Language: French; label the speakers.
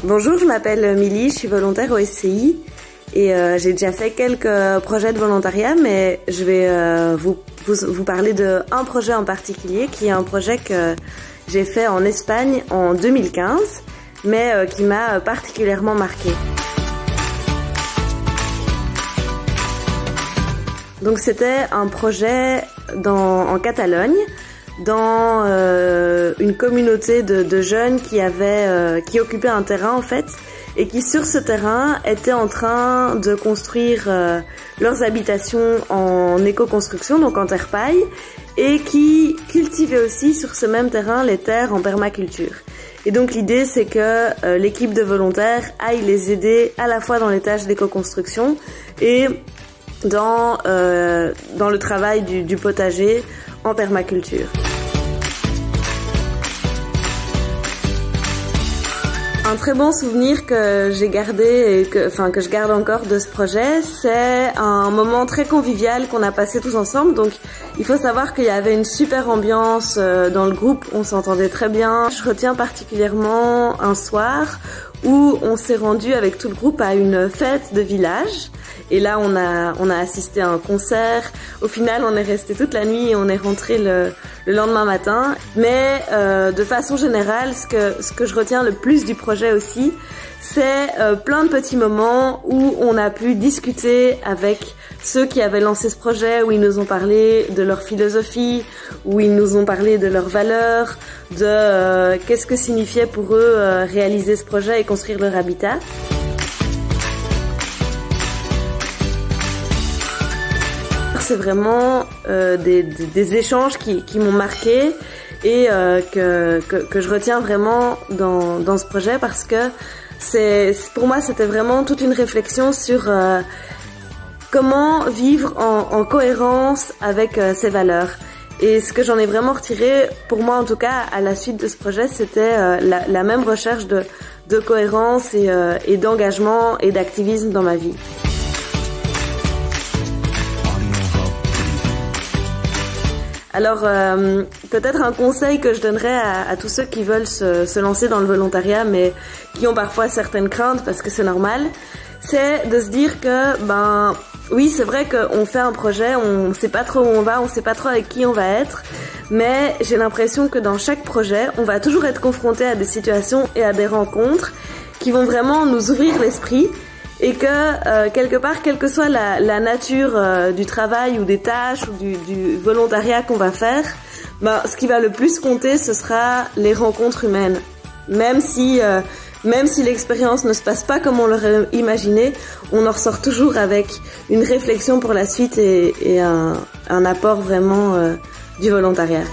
Speaker 1: Bonjour, je m'appelle Milly, je suis volontaire au SCI et j'ai déjà fait quelques projets de volontariat, mais je vais vous parler d'un projet en particulier qui est un projet que j'ai fait en Espagne en 2015, mais qui m'a particulièrement marqué. Donc c'était un projet en Catalogne, dans une communauté de jeunes qui occupaient un terrain en fait, et qui sur ce terrain étaient en train de construire leurs habitations en éco-construction, donc en terre paille, et qui cultivaient aussi sur ce même terrain les terres en permaculture. Et donc l'idée c'est que l'équipe de volontaires aille les aider à la fois dans les tâches d'éco-construction et dans le travail du potager en permaculture. Un très bon souvenir que j'ai gardé et que je garde encore de ce projet, c'est un moment très convivial qu'on a passé tous ensemble. Donc il faut savoir qu'il y avait une super ambiance dans le groupe, on s'entendait très bien. Je retiens particulièrement un soir où on s'est rendu avec tout le groupe à une fête de village. Et là, on a assisté à un concert. Au final, on est resté toute la nuit et on est rentré le lendemain matin. Mais de façon générale, ce que je retiens le plus du projet aussi, c'est plein de petits moments où on a pu discuter avec ceux qui avaient lancé ce projet, où ils nous ont parlé de leur philosophie, où ils nous ont parlé de leurs valeurs, de qu'est-ce que signifiait pour eux réaliser ce projet et construire leur habitat. C'est vraiment des échanges qui m'ont marqué et que je retiens vraiment dans ce projet, parce que pour moi c'était vraiment toute une réflexion sur comment vivre en cohérence avec ses valeurs. Et ce que j'en ai vraiment retiré, pour moi en tout cas, à la suite de ce projet, c'était la même recherche de cohérence et d'engagement et d'activisme dans ma vie. Alors, peut-être un conseil que je donnerais à tous ceux qui veulent se lancer dans le volontariat, mais qui ont parfois certaines craintes, parce que c'est normal, c'est de se dire que, oui, c'est vrai qu'on fait un projet, on sait pas trop où on va, on sait pas trop avec qui on va être, mais j'ai l'impression que dans chaque projet, on va toujours être confronté à des situations et à des rencontres qui vont vraiment nous ouvrir l'esprit. Et que quelque part, quelle que soit la nature du travail ou des tâches ou du volontariat qu'on va faire, ce qui va le plus compter, ce sera les rencontres humaines. Même si l'expérience ne se passe pas comme on l'aurait imaginé, on en ressort toujours avec une réflexion pour la suite et un apport vraiment du volontariat.